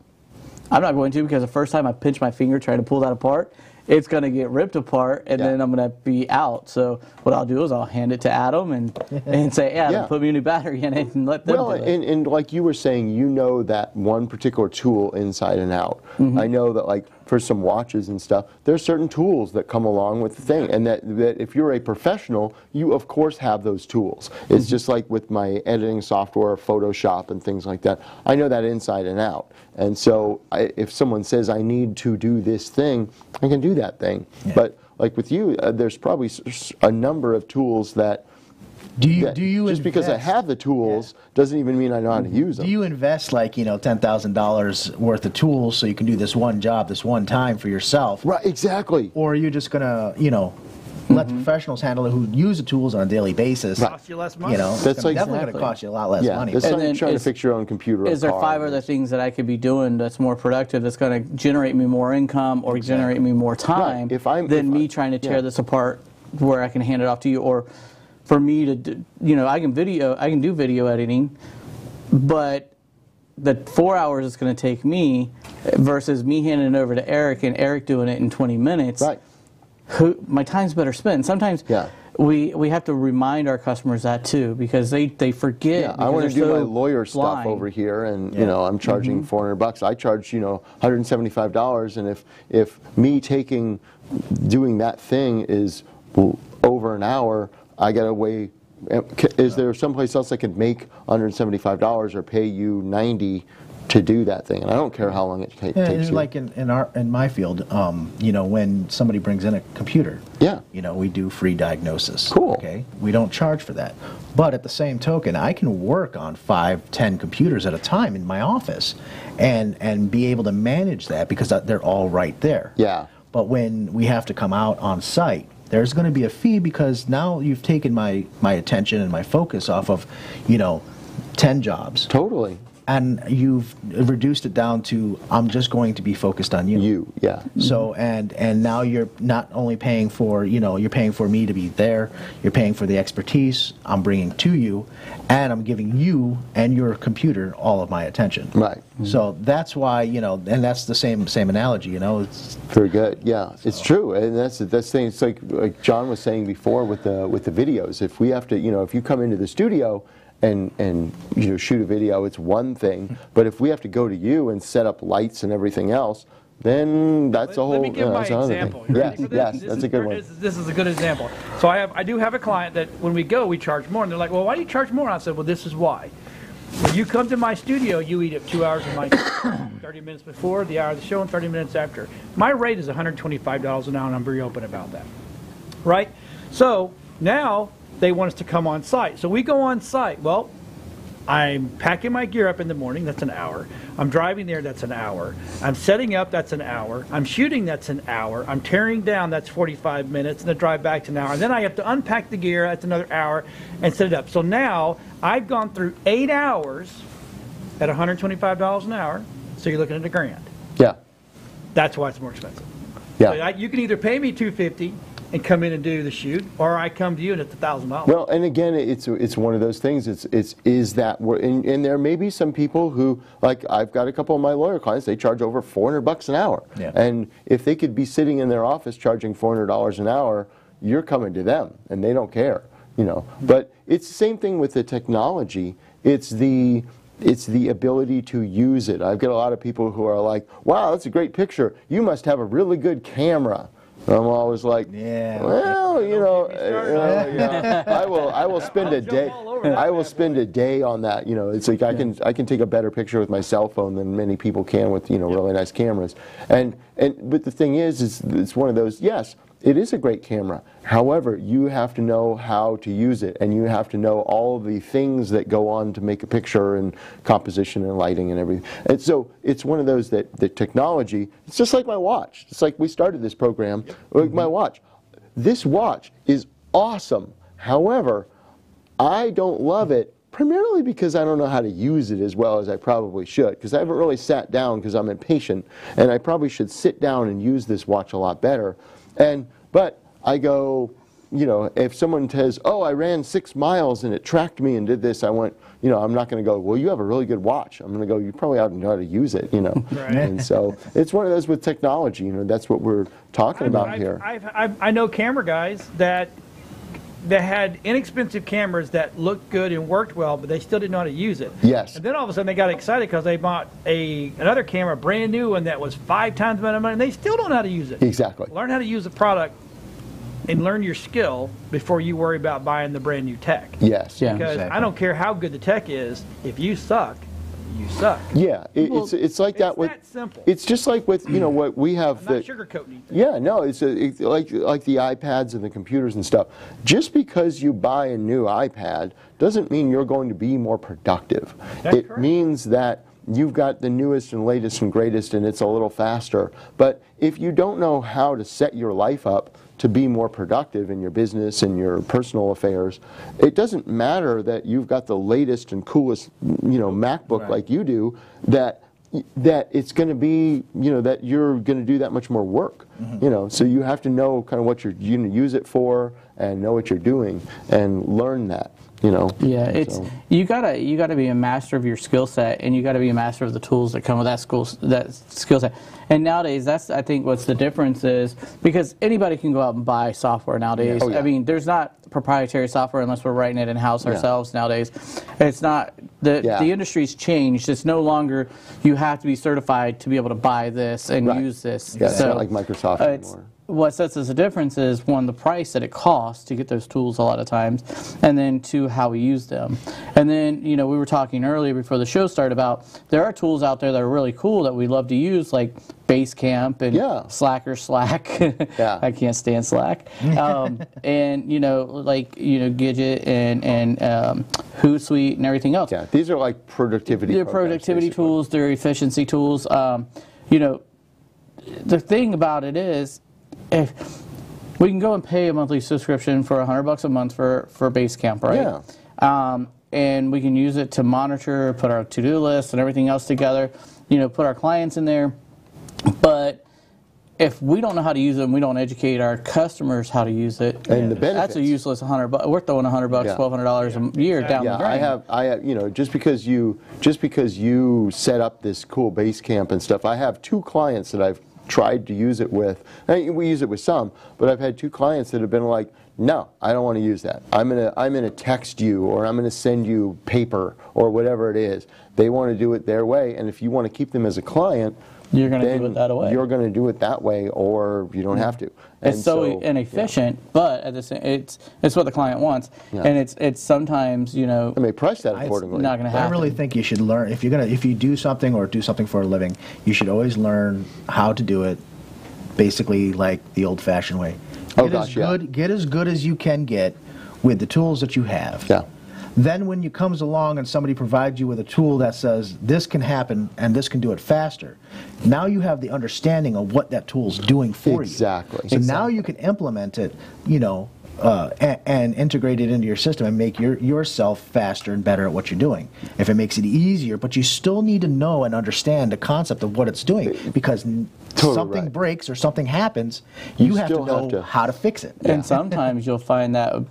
I'm not going to, because the first time I pinch my finger trying to pull that apart, it's going to get ripped apart, and then I'm going to be out. So what I'll do is I'll hand it to Adam and say, Adam, put me a new battery in it, and let them do it. And like you were saying, you know that one particular tool inside and out. I know that, like, for some watches and stuff, there's certain tools that come along with the thing, and that if you're a professional, you of course have those tools. It's just like with my editing software, Photoshop and things like that. I know that inside and out, and so if someone says I need to do this thing, I can do that thing. Yeah. But like with you, there's probably a number of tools that do you just because I have the tools doesn't even mean I know how to use them. Do you invest like, you know, $10,000 worth of tools so you can do this one job this one time for yourself? Right, exactly. Or are you just gonna, you know, let the professionals handle it who use the tools on a daily basis? Cost you less money. You know, That's it's like- definitely going to cost you a lot less money. It's but- like then trying to is- fix your own computer. or Is there car. 5 other things that I could be doing that's more productive, that's going to generate me more income or generate me more time than me trying to tear this apart where I can hand it off to you? Or for me to do, you know, I can do video editing, but the 4 hours it's going to take me versus me handing it over to Erik and Erik doing it in 20 minutes. Right. My time's better spent. Sometimes we have to remind our customers that too, because they forget. Yeah, I want to do my lawyer stuff blind. over here, and you know, I'm charging $400. I charge, you know, $175, and if me doing that thing is over an hour, I got to weigh. Is there someplace else I could make $175 or pay you $90 to do that thing? And I don't care how long it takes you. Like in my field, you know, when somebody brings in a computer, you know, we do free diagnosis. Cool. Okay, we don't charge for that, but at the same token, I can work on 5-10 computers at a time in my office, and be able to manage that because they're all right there. Yeah. But when we have to come out on site, there's going to be a fee because now you've taken my attention and my focus off of, you know, 10 jobs. Totally. And you've reduced it down to, I'm just going to be focused on you. So, and now you're not only paying for, you know, you're paying for me to be there, you're paying for the expertise I'm bringing to you, and I'm giving you and your computer all of my attention. Right. So that's why, you know, and that's the same analogy, you know. It's very good. Yeah, so. It's true, and that's the thing. It's like John was saying before with the videos. If we have to, you know, if you come into the studio and you know, shoot a video, it's one thing. But if we have to go to you and set up lights and everything else, then that's a whole. Let me give my example. Yes, that's a good one. This is a good example. So I do have a client that when we go, we charge more, and they're like, "Well, why do you charge more?" And I said, "Well, this is why. When you come to my studio, you eat up 2 hours of my 30 minutes before, the hour of the show, and 30 minutes after. My rate is $125 an hour, and I'm very open about that. Right? So now they want us to come on site. So we go on site. Well, I'm packing my gear up in the morning, that's an hour. I'm driving there, that's an hour. I'm setting up, that's an hour. I'm shooting, that's an hour. I'm tearing down, that's 45 minutes, and the drive back's an hour. And then I have to unpack the gear, that's another hour, and set it up. So now I've gone through 8 hours at $125 an hour, so you're looking at $1,000. Yeah. That's why it's more expensive. Yeah. So you can either pay me $250 and come in and do the shoot, or I come to you and it's $1,000. Well, and again, it's one of those things. Is that and there may be some people who, like I've got a couple of my lawyer clients, they charge over $400 an hour, and if they could be sitting in their office charging $400 an hour, you're coming to them, and they don't care, you know. But it's the same thing with the technology. It's the ability to use it. I've got a lot of people who are like, "Wow, that's a great picture. You must have a really good camera." I'm always like, well, you know, I will spend a day. I will spend a day on that. You know, it's like I can take a better picture with my cell phone than many people can with, you know, really nice cameras. But the thing is it's one of those. Yes, it is a great camera. However, you have to know how to use it, and you have to know all of the things that go on to make a picture, and composition and lighting and everything. And so it's one of those that the technology, it's just like my watch. It's like we started this program, like my watch. This watch is awesome. However, I don't love it primarily because I don't know how to use it as well as I probably should, because I haven't really sat down because I'm impatient, and I probably should sit down and use this watch a lot better. But I go, you know, if someone says, "Oh, I ran 6 miles and it tracked me and did this," I went, you know, I'm not going to go, "Well, you have a really good watch." I'm going to go, "You probably ought to know how to use it," you know. Right. And so it's one of those with technology, you know, that's what we're talking about here. I know camera guys that they had inexpensive cameras that looked good and worked well, but they still didn't know how to use it. Yes. And then all of a sudden they got excited because they bought another camera, brand new, and that was 5 times the amount of money, and they still don't know how to use it. Exactly. Learn how to use the product and learn your skill before you worry about buying the brand new tech. Yes. Yeah. Because Exactly. I don't care how good the tech is, if you suck, you suck. Yeah, it's like that with. That simple. It's just like with what we have. I'm not sugarcoating anything. Yeah, no, it's like the iPads and the computers and stuff. Just because you buy a new iPad doesn't mean you're going to be more productive. That's It correct. means that you've got the newest and latest and greatest, and it's a little faster. But if you don't know how to set your life up to be more productive in your business and your personal affairs, it doesn't matter that you've got the latest and coolest, MacBook Right. like you do, that it's going to be, that you're going to do that much more work. So you have to know kind of what you're going to use it for and know what you're doing and learn that. Yeah, it's So- you gotta be a master of your skill set, and you gotta be a master of the tools that come with that skill set. And nowadays, that's I think what's the difference is because anybody can go out and buy software nowadays. Oh, yeah. I mean, there's not proprietary software unless we're writing it in house ourselves nowadays. It's not the industry's changed. It's no longer you have to be certified to be able to buy this and Right. use this. Yeah, it's not like Microsoft anymore. What sets us a difference is, one, the price that it costs to get those tools a lot of times, and then two, how we use them. And then, we were talking earlier before the show started about there are tools out there that are really cool that we love to use, like Basecamp and Slack. Yeah. I can't stand Slack. And, Gidget and Hootsuite and everything else. Yeah, these are like productivity. They're programs, productivity basically. tools, they're efficiency tools. The thing about it is, if we can go and pay a monthly subscription for $100 a month for Basecamp, right? Yeah. And we can use it to monitor, put our to-do list and everything else together, put our clients in there. But if we don't know how to use it and we don't educate our customers how to use it, And the that's benefits. a useless $100. We're throwing $100, Yeah. $1,200 a year down the drain. I have, just because you set up this cool Basecamp and stuff, I have 2 clients that I've tried to use it with. We use it with some, but I've had 2 clients that have been like, no, I don't want to use that. I'm gonna text you, or I'm gonna send you paper, or whatever it is. They want to do it their way, and if you want to keep them as a client, You're going to then do it that way. You're going to do it that way, or you don't have to. And It's so inefficient, but at the same, it's what the client wants, Yeah. and it's sometimes I may price that accordingly. not going to I happen. really think you should learn if you do something or do something for a living. You should always learn how to do it, basically like the old-fashioned way. Get as good as you can get with the tools that you have. Yeah. Then when you comes along and somebody provides you with a tool that says this can happen and this can do it faster, now you have the understanding of what that tool's doing for Exactly. you. So now you can implement it, and integrate it into your system and make yourself faster and better at what you're doing. If it makes it easier, but you still need to know and understand the concept of what it's doing, because something right. breaks or something happens, you have to still know have to- how to fix it. And sometimes you'll find that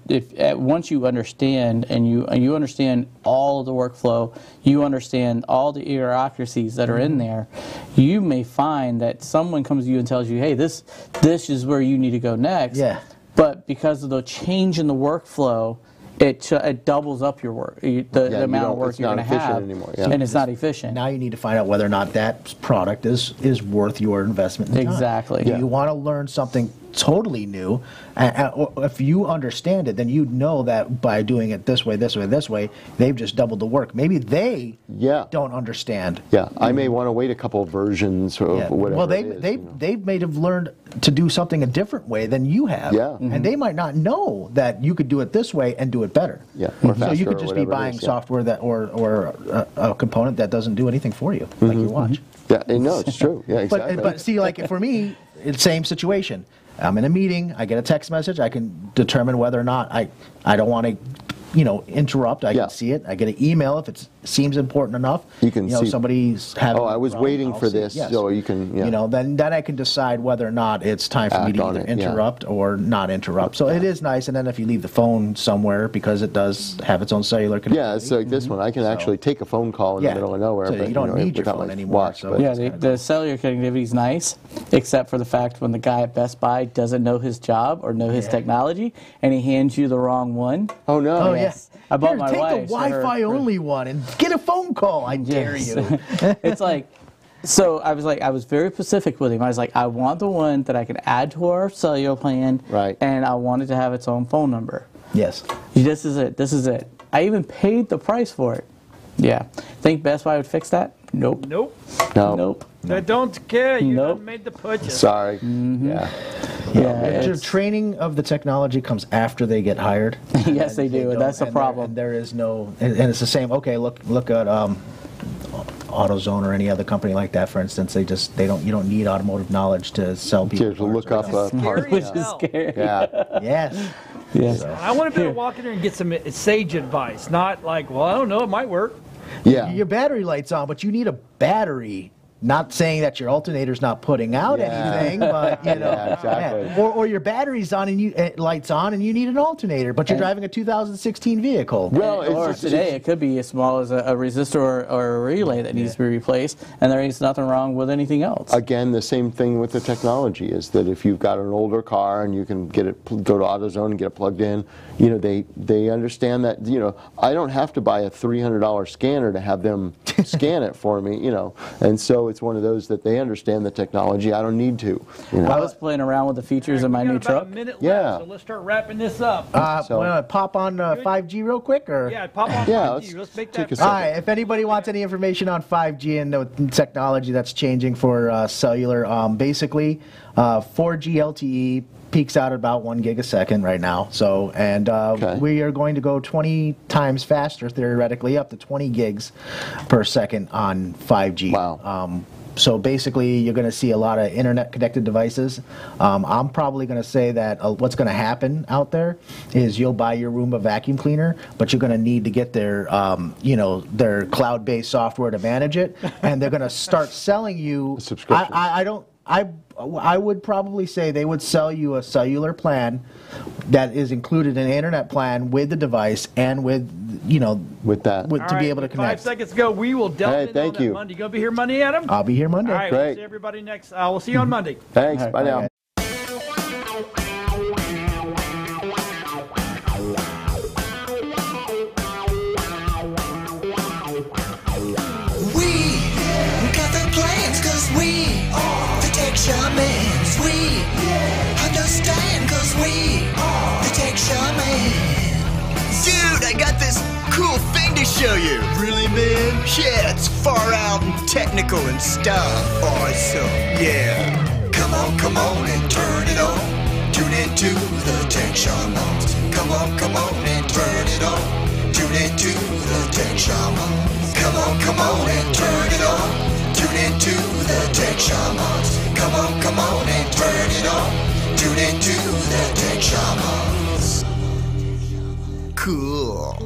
once you understand and you understand all of the workflow, you understand all the bureaucracies that are in there, you may find that someone comes to you and tells you, hey, this is where you need to go next. Yeah. But because of the change in the workflow, it doubles up your work, the amount of work it's you're not going to efficient have, anymore, yeah. and it's not efficient. Now you need to find out whether or not that product is worth your investment in time. Exactly. Do Yeah. you want to learn something totally new? Or if you understand it, then you know that by doing it this way, they've just doubled the work. Maybe they don't understand. Yeah, I may want to wait a couple of versions or whatever. Well, it is, they may have learned to do something a different way than you have. Yeah. And they might not know that you could do it this way and do it better. Yeah, or So you faster could or just be whatever it buying is, yeah. software that or a component that doesn't do anything for you, like your watch. Yeah, no, it's true. Yeah, exactly. But see, like for me, it's same situation. I'm in a meeting. I get a text message. I can determine whether or not I don't want to interrupt, I can see it. I get an email if it seems important enough. You can see somebody's having. Oh, I was waiting for this, so you can. Yeah. Then I can decide whether or not it's time for me to either interrupt or not interrupt. So it is nice. And then if you leave the phone somewhere, because it does have its own cellular connectivity. Yeah, it's like this one. I can actually take a phone call in the middle of nowhere. So but, you don't need your phone anymore. The cellular connectivity is nice, except for the fact when the guy at Best Buy doesn't know his job or know his technology, and he hands you the wrong one. Oh no! Oh yes. I bought Here, my take wife. the Wi-Fi only one and get a phone call. I dare you. It's like, so I was very specific with him. I was like, I want the one that I can add to our cellular plan, right? And I want it to have its own phone number. Yes. This is it. This is it. I even paid the price for it. Yeah. Think Best Buy would fix that? Nope. Nope. No. Nope. I don't care. You Nope. done made the purchase. Sorry. Yeah. Yeah. Training of the technology comes after they get hired. Yes, they do. And that's the problem. There is no, and it's the same. Okay, look at AutoZone or any other company like that. For instance, you don't need automotive knowledge to sell people. To look up a part. Which is scary. Yeah. Yes. Yes. I want to be able to walk in there and get some sage advice, not like, well, I don't know, it might work. Yeah. Your battery light's on, but you need a battery. Not saying that your alternator's not putting out anything, but exactly. Or your battery's on and lights on, and you need an alternator, but you're driving a 2016 vehicle. Well, or today it could be as small as a resistor or a relay that needs to be replaced, and there is nothing wrong with anything else. Again, the same thing with the technology is that if you've got an older car and you can get it, go to AutoZone and get it plugged in, they understand that I don't have to buy a $300 scanner to have them scan it for me, and so it's one of those that they understand the technology. I don't need to. I was playing around with the features in my new truck. A minute left, so let's start wrapping this up. Want to pop on 5G real quick, or pop on 5G. Let's make that. All right. If anybody wants any information on 5G and the technology that's changing for cellular, basically 4G LTE peaks out at about 1 gig a second right now. So, we are going to go 20 times faster, theoretically, up to 20 gigs per second on 5G. Wow. So basically, you're going to see a lot of internet-connected devices. I'm probably going to say that what's going to happen out there is you'll buy your Roomba vacuum cleaner, but you're going to need to get their cloud-based software to manage it, and they're going to start selling you a subscription. I would probably say they would sell you a cellular plan that is included in an internet plan with the device and with to be able to connect. 5 seconds ago, we will delve in on that Monday. You gonna be here Monday, Adam? I'll be here Monday. All right, Great. we'll see everybody next. We'll see you on Monday. Thanks. Bye now. We got the plans 'cause we are the Tech Shamans. We understand 'cause we are the Tech Shamans. Dude, I got this cool thing to show you. Really, man? Yeah, it's far out and technical and stuff. Awesome. Yeah. Come on and turn it on. Tune into the Tech Shamans. Come on and turn it on. Tune into the Tech Shamans. Come on and turn it on. Tune into the Tech Shamans. Come on and turn it on. Tune into the Tech Shamans. Cool.